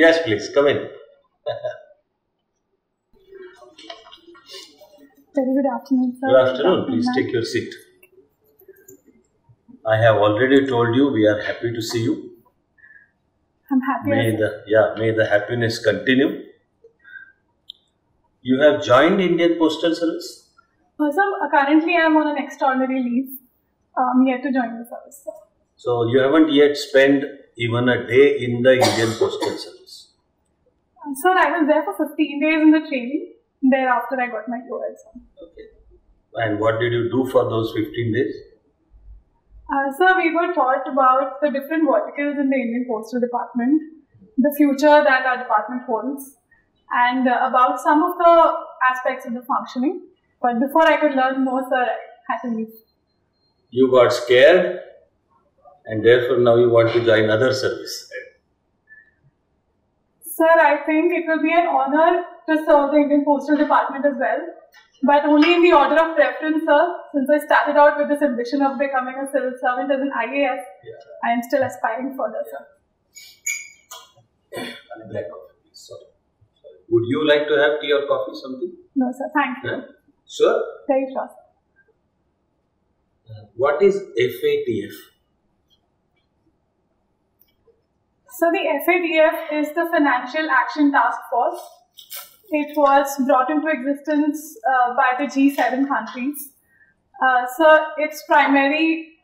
Yes, please, come in. Very good afternoon, sir. Good afternoon. Please take your seat. I have already told you we are happy to see you. I'm happy. May the happiness continue. You have joined Indian Postal Service? Sir, currently I am on an extraordinary leave. I'm yet to join the service, sir. So you haven't yet spent even a day in the Indian Postal Service? Sir, I was there for 15 days in the training. Thereafter, I got my UL, sir. Okay. And what did you do for those 15 days? Sir, we were taught about the different verticals in the Indian Postal Department, the future that our department holds, and about some of the aspects of the functioning. But before I could learn more, sir, I had to leave. You got scared and therefore now you want to join other service. Sir, I think it will be an honor to serve the Indian Postal Department as well, but only in the order of preference, sir. Since I started out with this ambition of becoming a civil servant as an IAS, I am still aspiring further, sir. Black coffee, sorry. Would you like to have tea or coffee, something? No, sir, thank you. Yeah? Sure? Very sure, sir. What is FATF? So the FATF is the Financial Action Task Force. It was brought into existence by the G7 countries. So its primary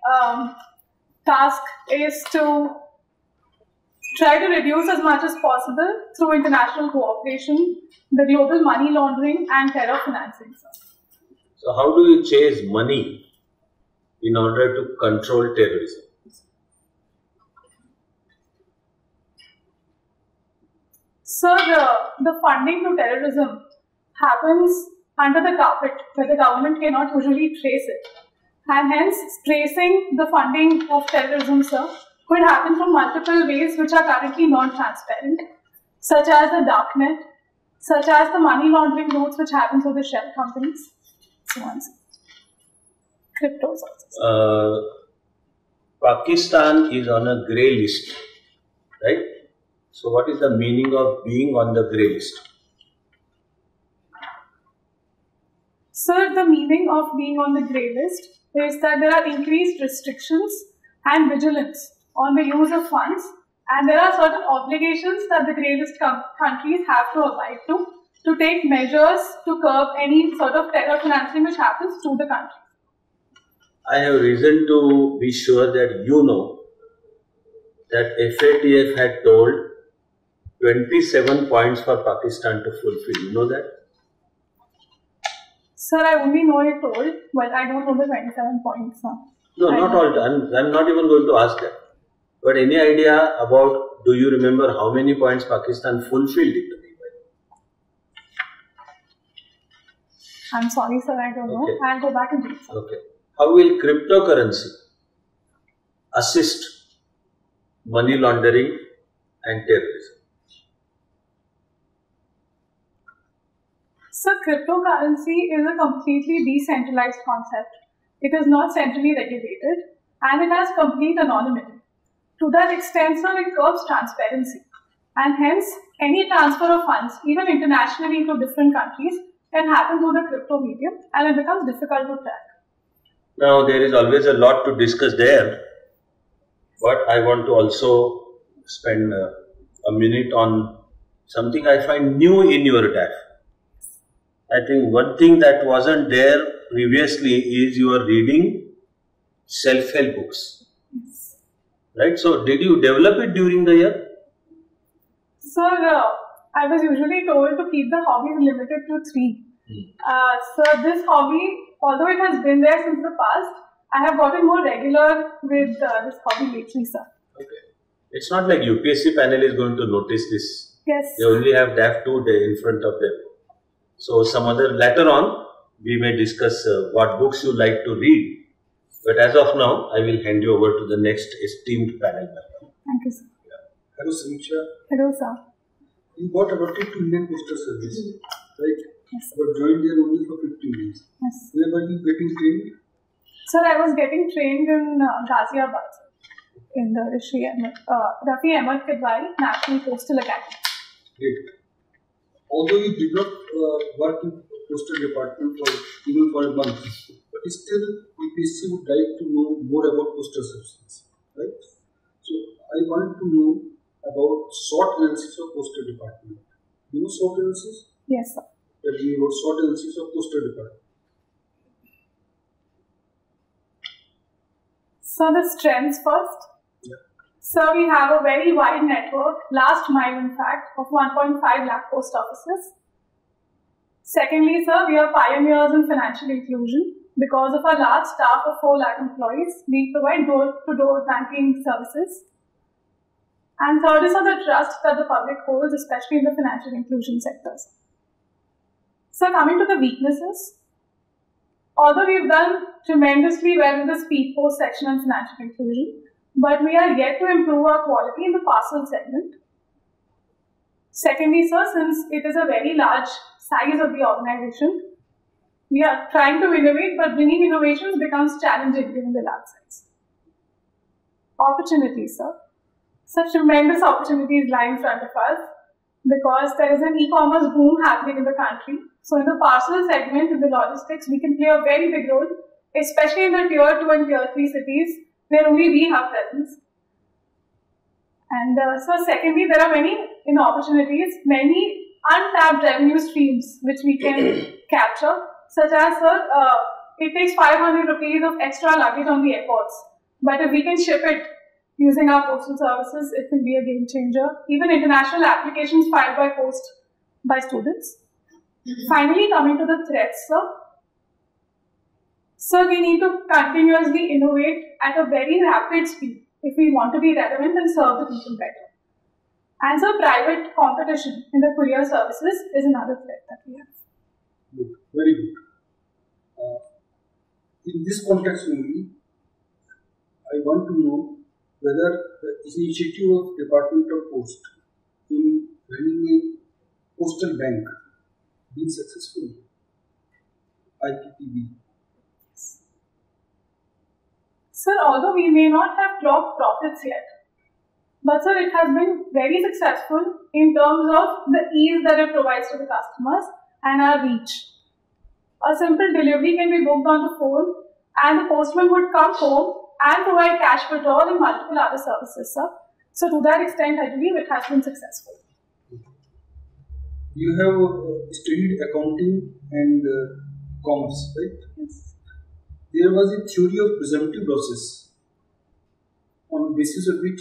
task is to try to reduce as much as possible through international cooperation, the global money laundering and terror financing. So how do you chase money in order to control terrorism? Sir, the funding to terrorism happens under the carpet where the government cannot usually trace it. And hence, tracing the funding of terrorism, sir, could happen from multiple ways which are currently non-transparent, such as the darknet, such as the money laundering routes which happen through the shell companies, so on. Cryptos also. Pakistan is on a grey list, right? So what is the meaning of being on the grey list? Sir, the meaning of being on the grey list is that there are increased restrictions and vigilance on the use of funds, and there are certain obligations that the grey list countries have to abide to take measures to curb any sort of terror financing which happens to the country. I have reason to be sure that you know that FATF had told 27 points for Pakistan to fulfill. You know that? Sir, I only know it told, but I don't know the 27 points. No, not all. I'm not even going to ask that. But any idea about, do you remember how many points Pakistan fulfilled in the meanwhile? I'm sorry, sir, I don't know. I'll go back and read. Okay. How will cryptocurrency assist money laundering and terrorism? So, cryptocurrency is a completely decentralized concept. It is not centrally regulated and it has complete anonymity. To that extent, sir, it curbs transparency. And hence, any transfer of funds, even internationally to different countries, can happen through the crypto medium and it becomes difficult to track. Now, there is always a lot to discuss there, but I want to also spend a minute on something I find new in your DAF. I think one thing that wasn't there previously is you are reading self-help books. Yes. Right? So, did you develop it during the year? Sir, I was usually told to keep the hobbies limited to 3. So, this hobby, although it has been there since the past, I have gotten more regular with this hobby lately, sir. Okay. It's not like UPSC panel is going to notice this. Yes. They only have DAF 2 in front of them. So, some other later on, we may discuss what books you like to read. But as of now, I will hand you over to the next esteemed panel member. Thank you, sir. Yeah. Hello, Samiksha. Hello, sir. You got adopted to Indian Postal Service, right? Yes. But joined there only for 15 days. Yes. Where were you getting trained? Sir, I was getting trained in Ghaziabad, in the Rafi Ahmed Kadwai National Postal Academy. Great. Although you did not work in postal department for even for a month, but still UPSC would like to know more about postal services, right? So I want to know about SWOT analysis of postal department. You know SWOT analysis? Yes, sir. That we about SWOT analysis of postal department. So the strengths first. Yeah. So we have a very wide network, last mile in fact, of 1.5 lakh post offices. Secondly, sir, we are pioneers in financial inclusion. Because of our large staff of 4 lakh employees, we provide door-to-door banking services. And third is the trust that the public holds, especially in the financial inclusion sectors. So coming to the weaknesses, although we've done tremendously well in the speed post section and financial inclusion, but we are yet to improve our quality in the parcel segment. Secondly, sir, since it is a very large size of the organization, we are trying to innovate, but bringing innovations becomes challenging given the large size. Opportunities, sir. Such tremendous opportunities lie in front of us because there is an e-commerce boom happening in the country. So in the parcel segment, in the logistics, we can play a very big role, especially in the tier 2 and tier 3 cities where only we have presence. And so secondly, there are many opportunities, many untapped revenue streams which we can capture, such as, sir, it takes 500 rupees of extra luggage on the airports. But if we can ship it using our postal services, it will be a game changer. Even international applications filed by post by students. Finally, coming to the threats, sir. So we need to continuously innovate at a very rapid speed if we want to be relevant and serve the people better. And so private competition in the courier services is another threat that we have. Good. Very good. In this context only, I want to know whether the initiative of Department of Post in running a postal bank been successful. IPPB. Sir, although we may not have clocked profits yet, but sir, it has been very successful in terms of the ease that it provides to the customers and our reach. A simple delivery can be booked on the phone and the postman would come home and provide cash withdrawal and multiple other services, sir. So to that extent, I believe it has been successful. You have studied accounting and commerce, right? Yes. There was a theory of presumptive losses on the basis of which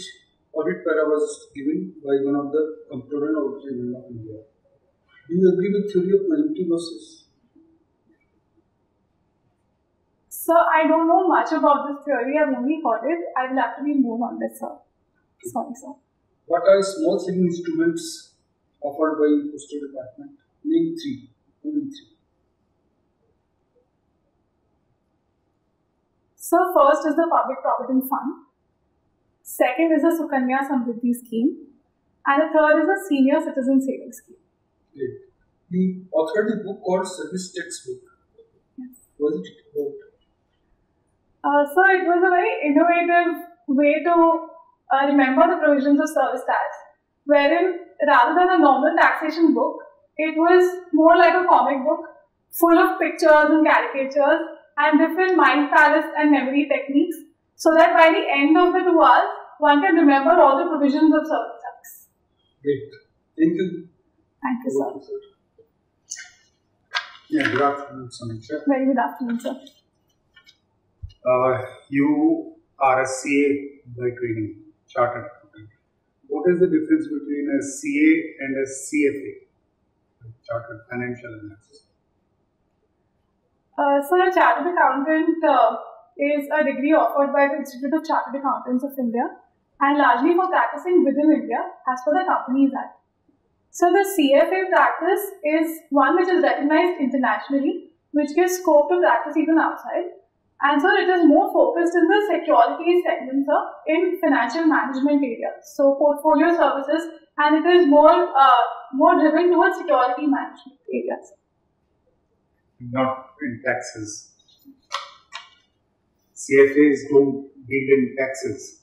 audit para was given by one of the Comptroller and Auditor General of India. Do you agree with theory of presumptive losses? Sir, I don't know much about this theory. I've only heard it. I will have to be more on this, sir. Sorry, sir. What are small saving instruments offered by Postal Department? Name three. Only three. So first is the Public Provident Fund. Second is the Sukanya Samriddhi Scheme. And the third is the Senior Citizen Savings Scheme. Great. You authored a book called Service Textbook. Yes. Was it about? So it was a very innovative way to remember the provisions of service tax, wherein rather than a normal taxation book, it was more like a comic book full of pictures and caricatures and different mind palace and memory techniques, so that by the end of the 2 hours, one can remember all the provisions of service tax. Great. Thank you. Thank you, sir. Yeah, good afternoon, Samiksha. Very good afternoon, sir. You are a CA by training, chartered accountant. What is the difference between a CA and a CFA, chartered financial analyst? So a chartered accountant is a degree offered by the Institute of Chartered Accountants of India and largely for practicing within India as per the Companies Act. So the CFA practice is one which is recognized internationally, which gives scope to practice even outside. And so it is more focused in the security segment, sir, in financial management areas. So portfolio services, and it is more driven towards security management areas. Not in taxes. CFAs don't deal in taxes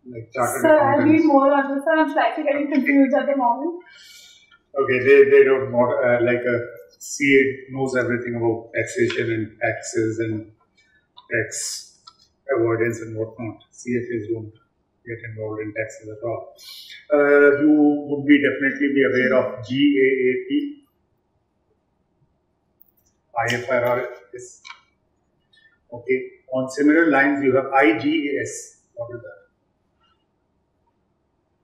like chartered Sir, I'll read accountants. more on this. I'm slightly getting confused at the moment. Okay, they don't know, like a CA knows everything about taxation and taxes and tax avoidance and whatnot. CFAs don't get involved in taxes at all. You would be definitely be aware of GAAP, IFRS. Okay. On similar lines, you have IGAS. What is that?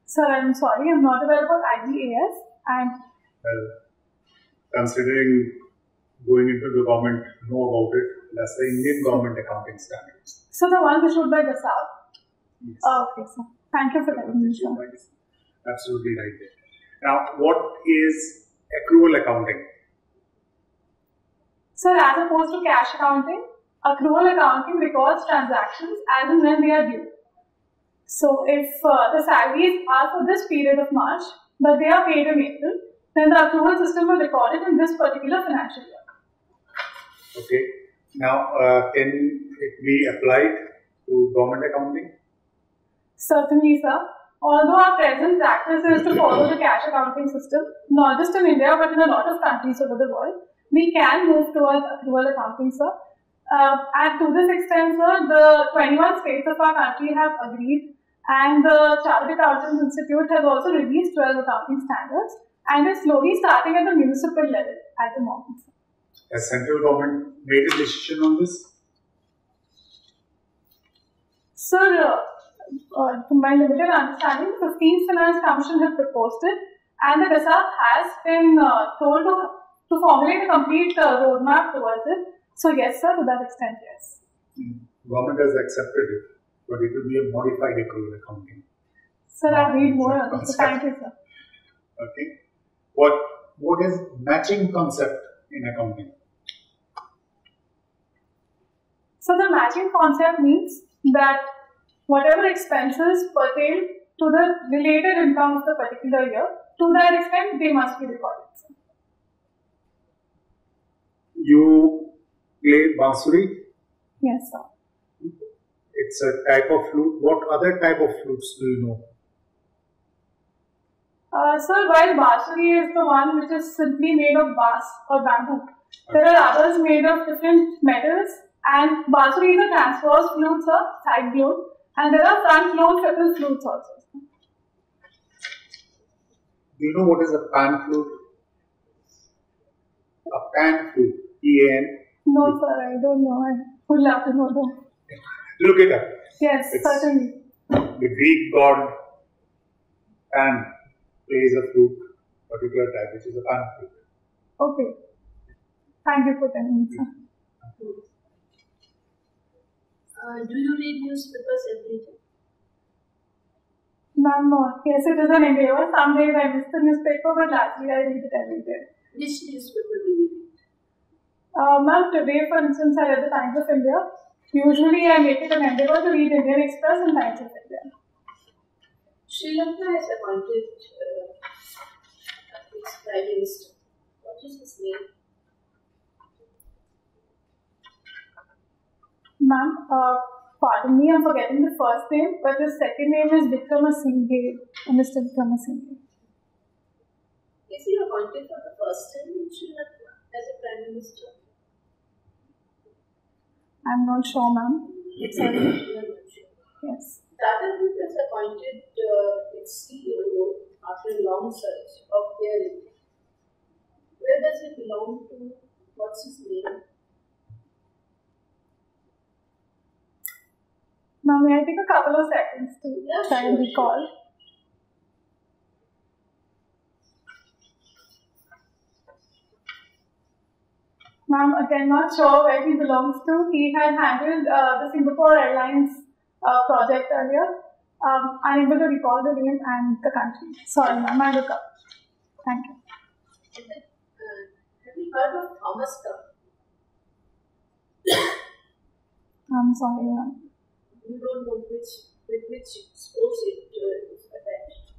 Sir, I'm sorry, I'm not aware about IGAS. Well, considering going into the government, know about it. That's the Indian government accounting standards. So the ones issued by GASAP? Yes. Oh, okay, sir. Thank you for telling me, sir. Absolutely right there. Now, what is accrual accounting? Sir, as opposed to cash accounting, accrual accounting records transactions as and when they are due. So, if the salaries are for this period of March, but they are paid in April, then the accrual system will record it in this particular financial year. Okay. Now, can it be applied to government accounting? Certainly, sir. Although our present practice is to follow the cash accounting system, not just in India but in a lot of countries over the world, we can move towards accrual accounting, sir. And to this extent, sir, the 21 states of our country have agreed, and the Chartered Accountants Institute has also released 12 accounting standards, and is slowly starting at the municipal level at the moment. Has central government made a decision on this? Sir, to my limited understanding, the 15th Finance Commission has proposed it, and the GASAP has been told to formulate a complete roadmap towards it. So yes, sir, to that extent, yes. Government has accepted it, but it will be a modified accrual accounting. Sir, I'll read more on this. Thank you, sir. Okay. What is matching concept in accounting? So the matching concept means that whatever expenses pertain to the related income of the particular year, to that extent, they must be recorded. You play bansuri? Yes, sir. It's a type of flute. What other type of flutes do you know? Sir, while bansuri is the one which is simply made of bass or bamboo, there are others made of different metals, and bansuri is a transverse flute, sir, side blown, and there are front blown triple flutes also. Do you know what is a pan flute? A pan flute. PAN. No, sir, I don't know. I would love to know though. Look it up. Yes, certainly. The Greek god Pan plays a flute, particular type, which is a pan flute. Okay. Thank you for telling me, sir. Do you read newspapers every day? Ma'am, yes, it is an endeavor. Some days I miss the newspaper, but largely I read it every day. Which newspaper do you read? Ma'am, today, for instance, I read the Times of India. Usually, I make it an endeavor to read Indian Express and Times of India. Sri Lanka has appointed its Prime Minister. What is his name? Ma'am, pardon me, I'm forgetting the first name, but the second name is Vikramasinghe, Mr. Vikramasinghe. Is he appointed for the first time in Sri Lanka as a Prime Minister? I'm not sure, ma'am. Sorry. You are not sure. Yes. Tata Group has appointed its CEO after a long search of their India. Where does it belong to? What's his name? Now, may I take a couple of seconds to try and recall? Ma'am, again, not sure where he belongs to. He had handled the Singapore Airlines project earlier. Unable to recall the name and the country. Sorry, ma'am, I'll look up. Thank you. Have you heard of Thomas Cup? I'm sorry, ma'am. You don't know with which sports it is attached.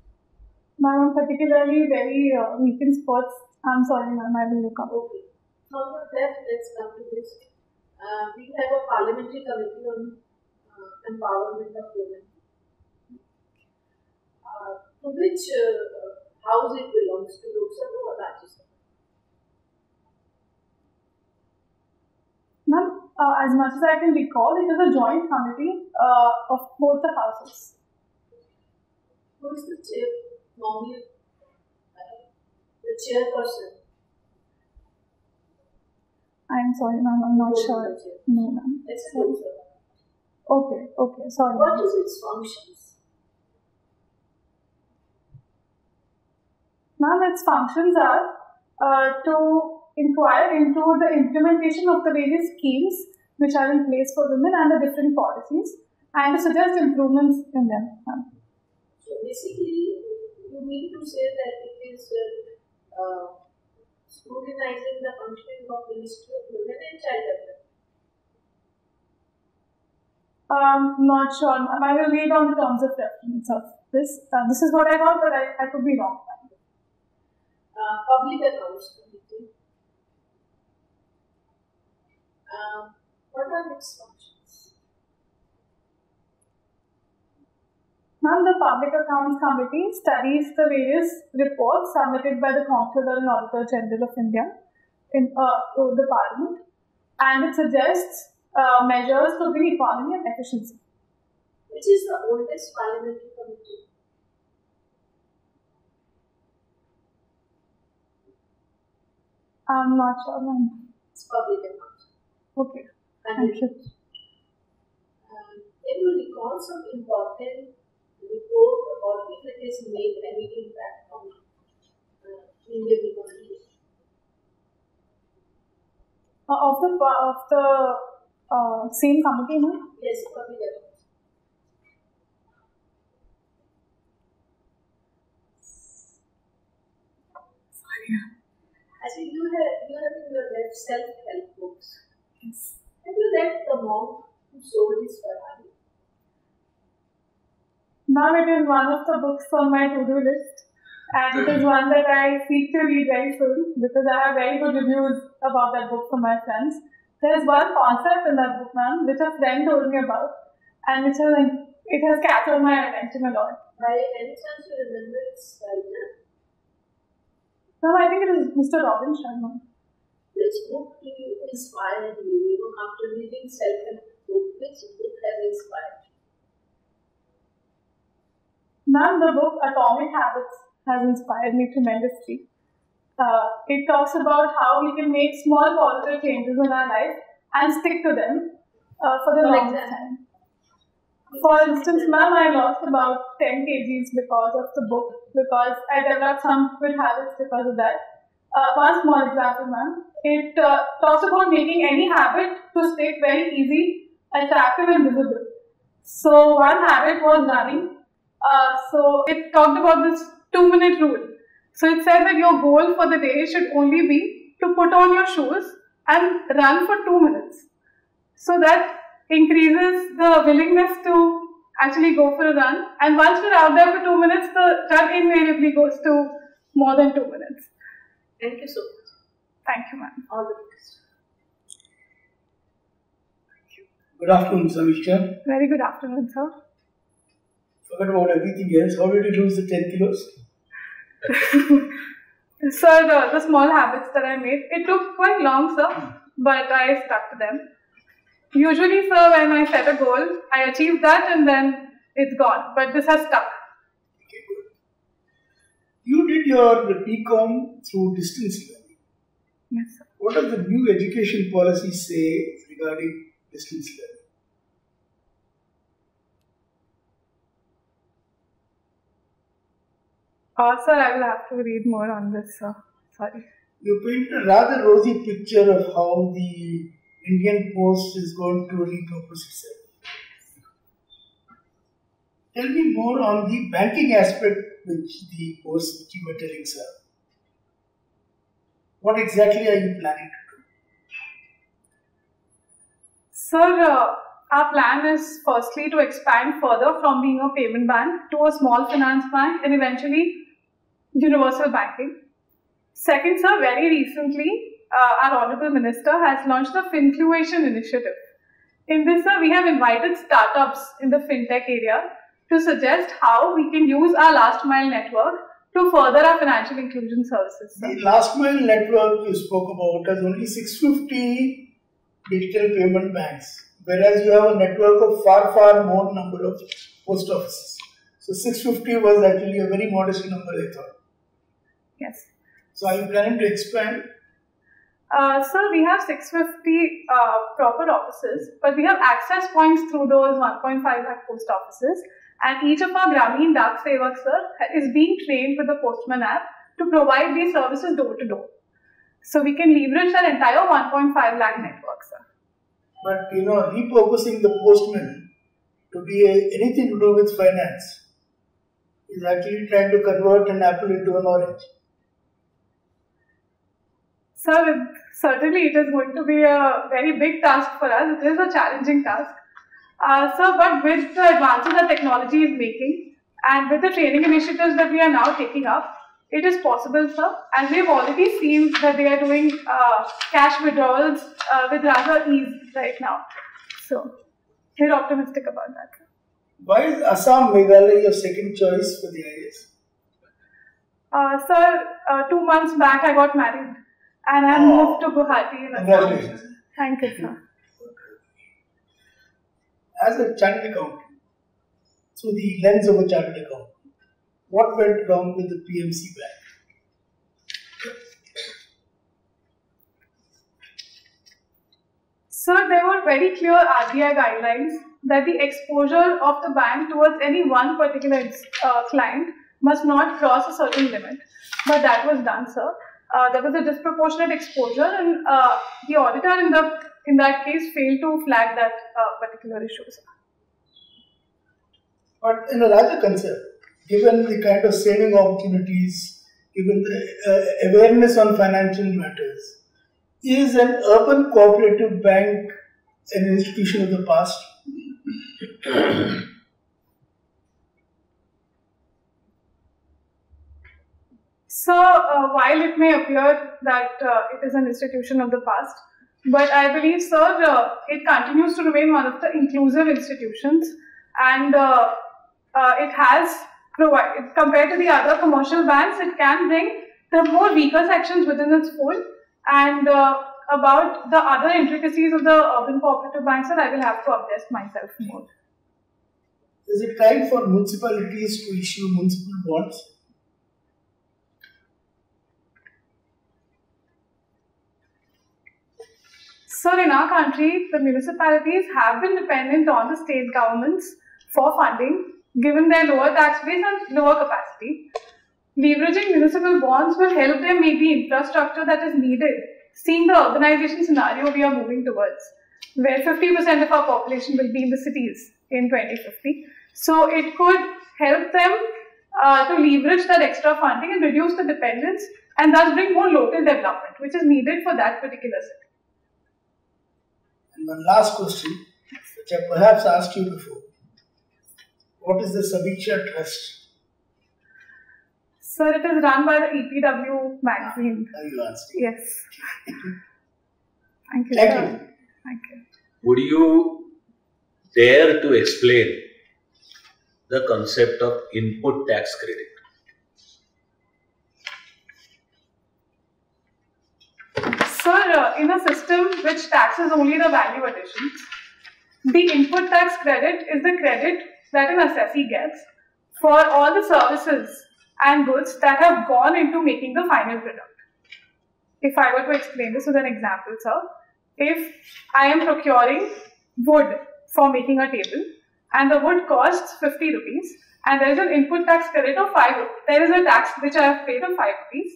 Ma'am, I'm particularly very weak in sports. I'm sorry, ma'am, I will look up. Okay. From that, let's come to this. We have a parliamentary committee on empowerment of women. To which house it belongs to, Lok Sabha or Rajya Sabha? Ma'am, as much as I can recall, it is a joint committee of both the houses. Who is the chair? Normally, the chairperson. I'm sorry, ma'am, I'm not sure. No, ma'am. It's a Lok Sabha. Okay, sorry. What is its functions? Ma'am, its functions are to inquire into the implementation of the various schemes which are in place for women and the different policies, and to suggest improvements in them. So basically, you mean to say that it is scrutinizing the functioning of Ministry of Women and Child Development. Not sure, ma'am. I will read on the terms of reference of this. This is what I thought, but I could be wrong. Public Accounts Committee. What are its functions? Ma'am, the Public Accounts Committee studies the various reports submitted by the Comptroller and Auditor General of India to the Parliament, and it suggests measures to bring economy and efficiency. Which is the oldest parliamentary committee? I'm not sure, ma'am. It's Public Accounts. Okay. And Thank you. Can you recall some important report or if it has made any impact on Indian economy? Of the same committee, ma'am? Yes, Public Accounts. As you have in your left self-help books. Yes. Have you read The Monk Who Sold His Ferrari? Ma'am, it is one of the books on my to-do list, and it is one that I seek to read very soon because I have very good reviews about that book from my friends. There is one concept in that book, ma'am, which a friend told me about, and it has captured my attention a lot. By any chance you remember its writer? Ma'am, I think it is Mr. Robin Sharma. Which book inspired you? After reading self-help book, which book has inspired you? Ma'am, the book Atomic Habits has inspired me tremendously. It talks about how we can make small positive changes in our life and stick to them for the longest time. For instance, ma'am, I lost about 10 kgs because of the book, because I developed some good habits because of that. One small example, ma'am. It talks about making any habit to stick very easy, attractive and visible. So one habit was running. So it talked about this 2-minute rule. So it said that your goal for the day should only be to put on your shoes and run for 2 minutes. So that increases the willingness to actually go for a run. And once you're out there for 2 minutes, the run invariably goes to more than 2 minutes. Thank you so much. Thank you, ma'am. All the best. Good afternoon, Samiksha. Very good afternoon, sir. Forget about everything else. How did you lose the 10 kilos? Sir, the small habits that I made, it took quite long, sir, but I stuck to them. Usually, sir, when I set a goal, I achieve that and then it's gone. But this has stuck. Okay, good. You did your BCom through distance learning. Yes, sir. What does the new education policy say regarding distance learning? Sir, I will have to read more on this, sir. Sorry. You paint a rather rosy picture of how the Indian Post is going to repurpose itself. Tell me more on the banking aspect which the Post which you were telling, sir. What exactly are you planning to do? Sir, our plan is firstly to expand further from being a payment bank to a small finance bank and eventually universal banking. Second, sir, very recently, our Honorable Minister has launched the Fincluation initiative. In this, sir, we have invited startups in the fintech area to suggest how we can use our last mile network to further our financial inclusion services, sir. The last mile network you spoke about has only 650 digital payment banks, whereas you have a network of far more number of post offices. So 650 was actually a very modest number, I thought. Yes. So are you planning to expand? Sir, we have 650 proper offices, but we have access points through those 1.5 lakh post offices, and each of our Grameen Dak Sevak, sir, is being trained with the Postman app to provide these services door to door. So we can leverage that entire 1.5 lakh network, sir. But repurposing the postman to be anything to do with finance is actually trying to convert an apple into an orange. Sir, certainly it is going to be a very big task for us. It is a challenging task. Sir, but with the advances that technology is making and with the training initiatives that we are now taking up, it is possible, sir. And we have already seen that they are doing cash withdrawals with rather ease right now. So, we're optimistic about that, sir. Why is Assam, Meghalaya your second choice for the IAS? Sir, 2 months back I got married and I moved to Guwahati in Assam. Congratulations. Thank you, sir. As a chartered accountant, through the lens of a chartered accountant, what went wrong with the PMC bank? Sir, there were very clear RBI guidelines that the exposure of the bank towards any one particular client must not cross a certain limit. But that was done, sir. There was a disproportionate exposure, and the auditor in that case failed to flag that particular issue, sir. But in a larger concern, given the kind of saving opportunities, given the awareness on financial matters, is an urban cooperative bank an institution of the past? So, while it may appear that it is an institution of the past, but I believe, sir, it continues to remain one of the inclusive institutions, and it has provided, compared to the other commercial banks, it can bring the more weaker sections within its fold. And about the other intricacies of the urban cooperative banks, sir, I will have to update myself more. Is it time for municipalities to issue municipal bonds? Sir, in our country, the municipalities have been dependent on the state governments for funding, given their lower tax base and lower capacity. Leveraging municipal bonds will help them make the infrastructure that is needed, seeing the urbanization scenario we are moving towards, where 50% of our population will be in the cities in 2050. So it could help them to leverage that extra funding and reduce the dependence, and thus bring more local development, which is needed for that particular city. And one last question, which I perhaps asked you before. What is the Samiksha Trust? Sir, it is run by the EPW magazine. Are you asking? Yes. Thank you, Thank sir. you. Thank you. Would you dare to explain the concept of input tax credit? Sir, in a system which taxes only the value additions, the input tax credit is the credit that an assessee gets for all the services and goods that have gone into making the final product. If I were to explain this with an example, sir, if I am procuring wood for making a table and the wood costs 50 rupees and there is an input tax credit of 5 rupees, there is a tax which I have paid of 5 rupees,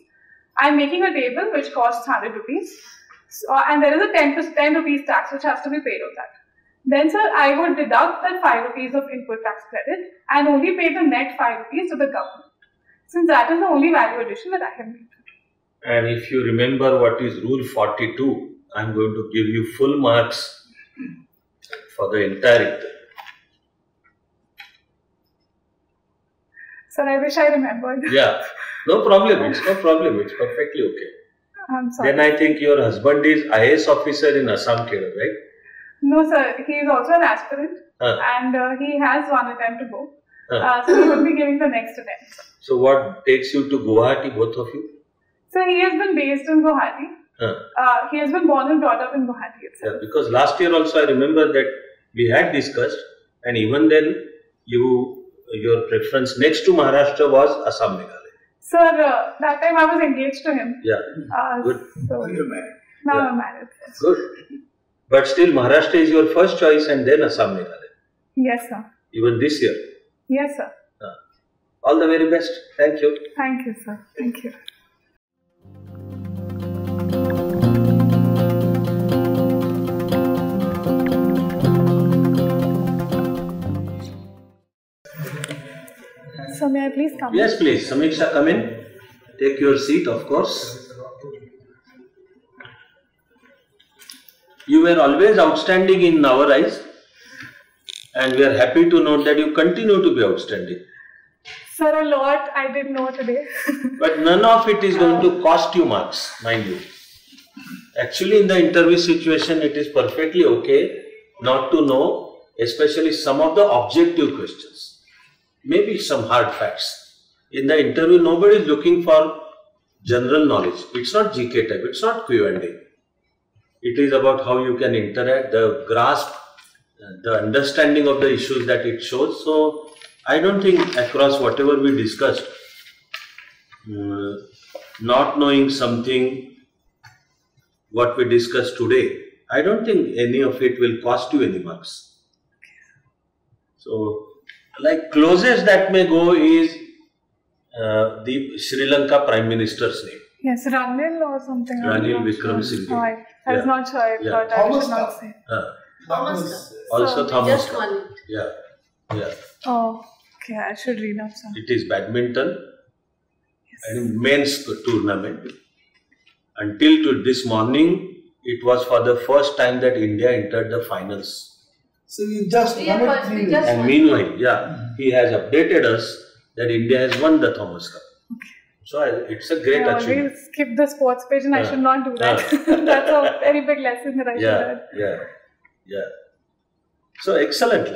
I am making a table which costs 100 rupees and there is a 10 rupees tax which has to be paid of that. Then, sir, I would deduct that 5 rupees of input tax credit and only pay the net 5 rupees to the government, since that is the only value addition that I have made. And if you remember what is Rule 42, I am going to give you full marks for the entire exam. Sir, I wish I remembered. Yeah, no problem. It's no problem. It's perfectly okay. I'm sorry. Then I think your husband is IAS officer in Assam, Kerala, right? No, sir. He is also an aspirant and he has one attempt to go. So he would be giving the next attempt. So what takes you to Guwahati, both of you? So he has been based in Guwahati. He has been born and brought up in Guwahati itself. Yeah, because last year also I remember that we had discussed, and even then your preference next to Maharashtra was Assam, Meghalaya. Sir, that time I was engaged to him. Yeah, good. So You're married. now Yeah. I'm married. Good. But still Maharashtra is your first choice and then Assam, Meghalaya. Yes, sir. Even this year. Yes, sir. All the very best. Thank you. Thank you, sir. Thank you. So may I please come? Yes, please. Samiksha, come in. Take your seat, of course. You were always outstanding in our eyes, and we are happy to note that you continue to be outstanding. Sir, a lot I didn't know today. But none of it is going to cost you marks, mind you. Actually, in the interview situation, it is perfectly okay not to know, especially some of the objective questions. Maybe some hard facts. In the interview, nobody is looking for general knowledge. It's not GK type, it's not Q&A. It is about how you can interact, the grasp, the understanding of the issues that it shows. So, I don't think across whatever we discussed, not knowing something, what we discussed today, I don't think any of it will cost you any marks. So, like closest that may go is the Sri Lanka Prime Minister's name. Yes, Ranil or something. Ranil Wickremesinghe. Oh, I was not sure. I thought I should not say. Also Thomas Just Cup. 1 minute. Yeah. Oh, okay. I should read up, sir. It is badminton and men's tournament. Until to this morning, it was for the first time that India entered the finals. So you just We are won it first, we 3 just- years. And meanwhile, he has updated us that India has won the Thomas Cup. So it's a great I achievement. always skip the sports page and I should not do that. That's a very big lesson that I should learn. Yeah. So excellent.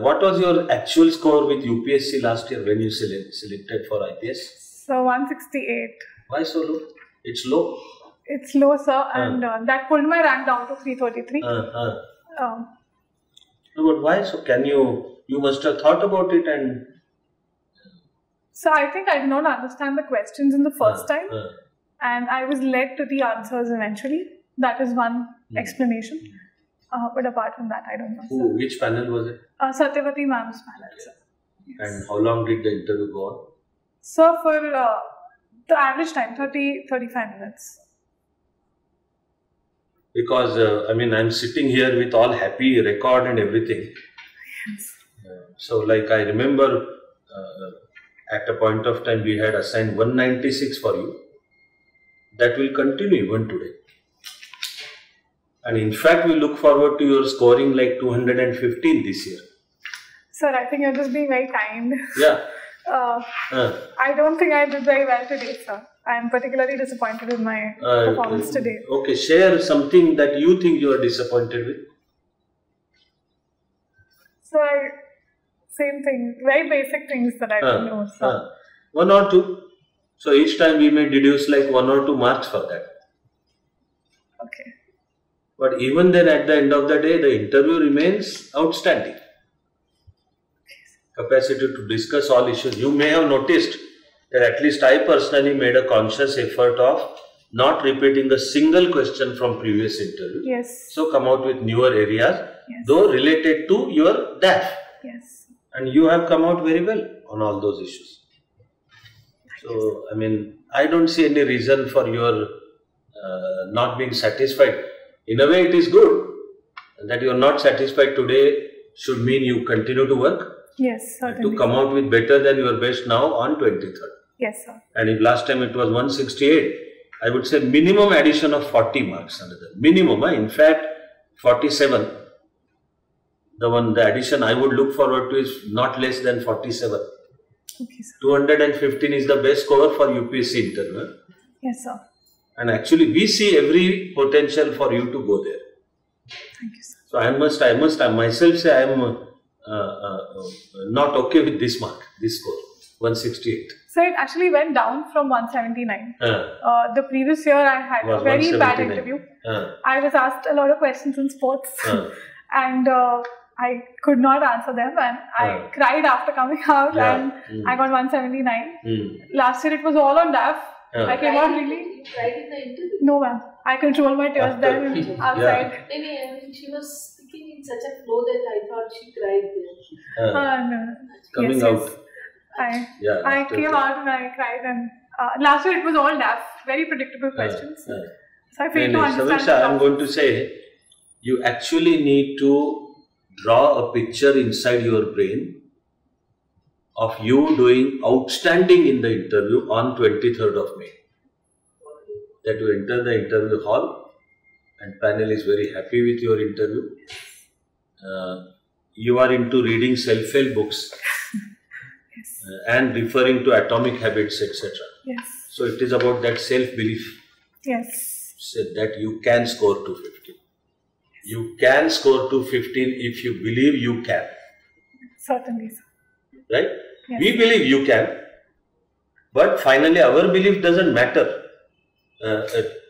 What was your actual score with UPSC last year when you selected for IPS? So 168. Why so low? It's low. It's low, sir, and that pulled my rank down to 333. No, but why? So you must have thought about it and... So I think I did not understand the questions in the first time, and I was led to the answers eventually. That is one explanation. But apart from that, I don't know. Which panel was it? Satyavati ma'am's panel, sir. Yes. And how long did the interview go on? So for the average time, 30-35 minutes. Because, I'm sitting here with all happy record and everything. Yes. So, I remember at a point of time we had assigned 196 for you. That will continue even today. And in fact, we look forward to your scoring like 215 this year. Sir, I think you're just being very kind. Yeah. I don't think I did very well today, sir. I'm particularly disappointed with my performance today. Okay, share something that you think you are disappointed with. So, same thing, very basic things that I don't know, sir. 1 or 2. So each time we may deduce like 1 or 2 marks for that. Okay. But even then, at the end of the day, the interview remains outstanding. Capacity to discuss all issues. You may have noticed that at least I personally made a conscious effort of not repeating a single question from previous interview. Yes. So come out with newer areas, though related to your DAF. Yes. And you have come out very well on all those issues. So, I don't see any reason for your not being satisfied. In a way, it is good that you are not satisfied today should mean you continue to work. Yes, certainly. To come out with better than your best now on 23rd. Yes, sir. And if last time it was 168, I would say minimum addition of 40 marks under that. Minimum, in fact, 47. The addition I would look forward to is not less than 47. Okay, sir. 215 is the best score for UPSC internal. Yes, sir. And actually we see every potential for you to go there. Thank you, sir. So I must myself say I am not okay with this mark, this score, 168. So it actually went down from 179. The previous year I had a very bad interview. I was asked a lot of questions in sports and I could not answer them, and I cried after coming out, and I got 179. Last year it was all on DAF. I came out really. You cried in the interview? No, ma'am. I control my tears there outside. Maybe she was speaking in such a flow that I thought she cried there. No. Coming out. I came out and I cried, and last year it was all DAF, very predictable questions. So I failed to understand. Samiksha, I'm going to say, you actually need to draw a picture inside your brain of you doing outstanding in the interview on 23rd of May. That you enter the interview hall and panel is very happy with your interview. You are into reading self-help books and referring to atomic habits, etc. Yes. So it is about that self-belief. Yes. So that you can score 215. You can score 215 if you believe you can. Certainly, sir. Right? Yes. We believe you can, but finally our belief doesn't matter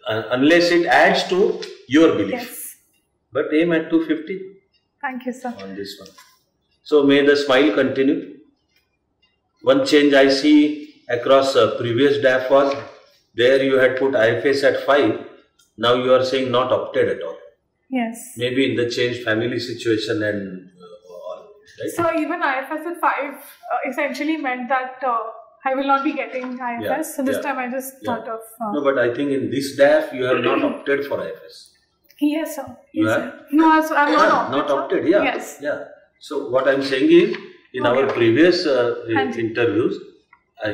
unless it adds to your belief. Yes. But aim at 250. Thank you, sir. On this one. So may the smile continue. One change I see across previous DAF was, there you had put IFS at 5, now you are saying not opted at all. Yes. Maybe in the changed family situation and all. Right? So even IFS at 5 essentially meant that I will not be getting IFS. So this time I just thought of... No, but I think in this DAF you have not opted for IFS. Yes, sir. You yes, have? sir. No, I'm not opted. Not opted, yeah. Yes. Yeah. So what I'm saying is, in our previous interviews,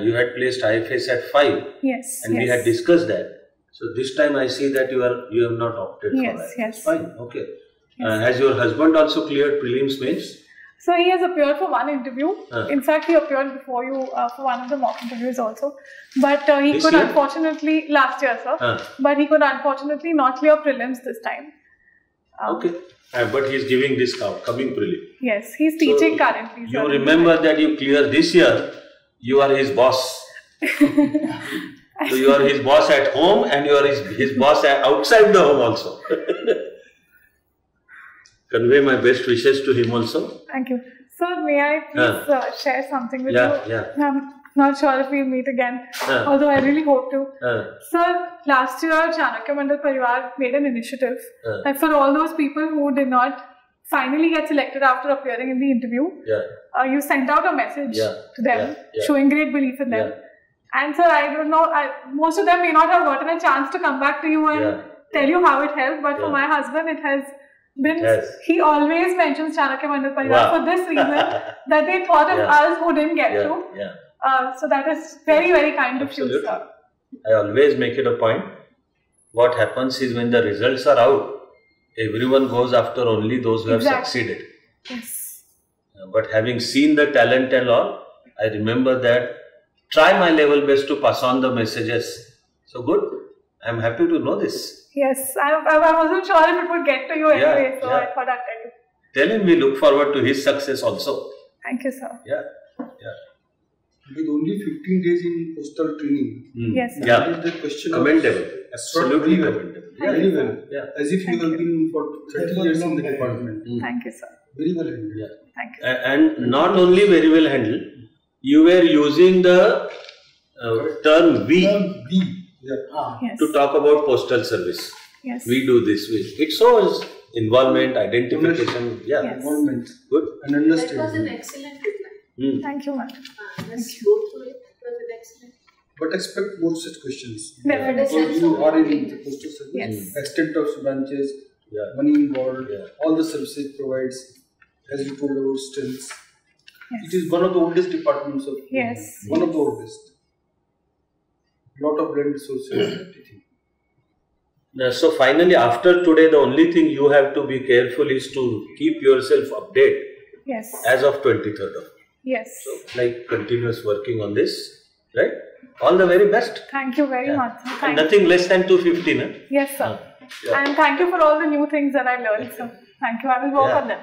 you had placed IFS at 5. Yes. And we had discussed that. So this time I see that you have not opted for IFS. Yes. Fine, okay. Has your husband also cleared prelims mains? So he has appeared for one interview. In fact, he appeared before you for one of the mock interviews also. But he could unfortunately, last year, sir. But he could unfortunately not clear prelims this time. Okay. But he is giving this coming prelim. Yes, he is teaching currently. You remember that you clear this year, you are his boss. So you are his boss at home and you are his boss outside the home also. Convey my best wishes to him also. Thank you. Sir, may I please share something with you? Yeah. I'm not sure if we'll meet again, although I really hope to. Sir, last year Chanakya Mandal Pariwar made an initiative that for all those people who did not finally get selected after appearing in the interview, you sent out a message to them showing great belief in them. And sir, I don't know, most of them may not have gotten a chance to come back to you and tell you how it helped, but for my husband it has been, he always mentions Chanakya Mandal Pariwar for this reason, that they thought of us who didn't get to. So that is very, very kind of you, sir. I always make it a point. What happens is when the results are out, everyone goes after only those who have succeeded. Yes. But having seen the talent and all, I remember that try my level best to pass on the messages. So good. I am happy to know this. Yes. I wasn't sure if it would get to you anyway, so I thought I'd tell you. Tell him we look forward to his success also. Thank you, sir. With only 15 days in postal training. Yes, sir. That is the question. Commendable. Absolutely commendable. Very well. As if you have been for 30 years in the department. Thank you, sir. Very well handled. Thank you. And not only very well handled, you were using the term we to talk about postal service. Yes. We do this. It shows involvement, identification. Involvement. Good. And understanding. That was an excellent reply. Thank you, ma'am. Let's go through it. It was an excellent. But expect more such questions. Definitely. Because you are in the postal service. Yes. Extent of branches, money involved, all the services it provides, as you told about strengths. It is one of the oldest departments of one of the oldest. Lot of land resources, everything. So finally, after today, the only thing you have to be careful is to keep yourself updated. Yes. As of 23rd of May. Yes. So like continuous working on this, right? All the very best. Thank you very much. And nothing less than 215. Yes, sir. And thank you for all the new things that I learned, sir. Thank you. I will work on them.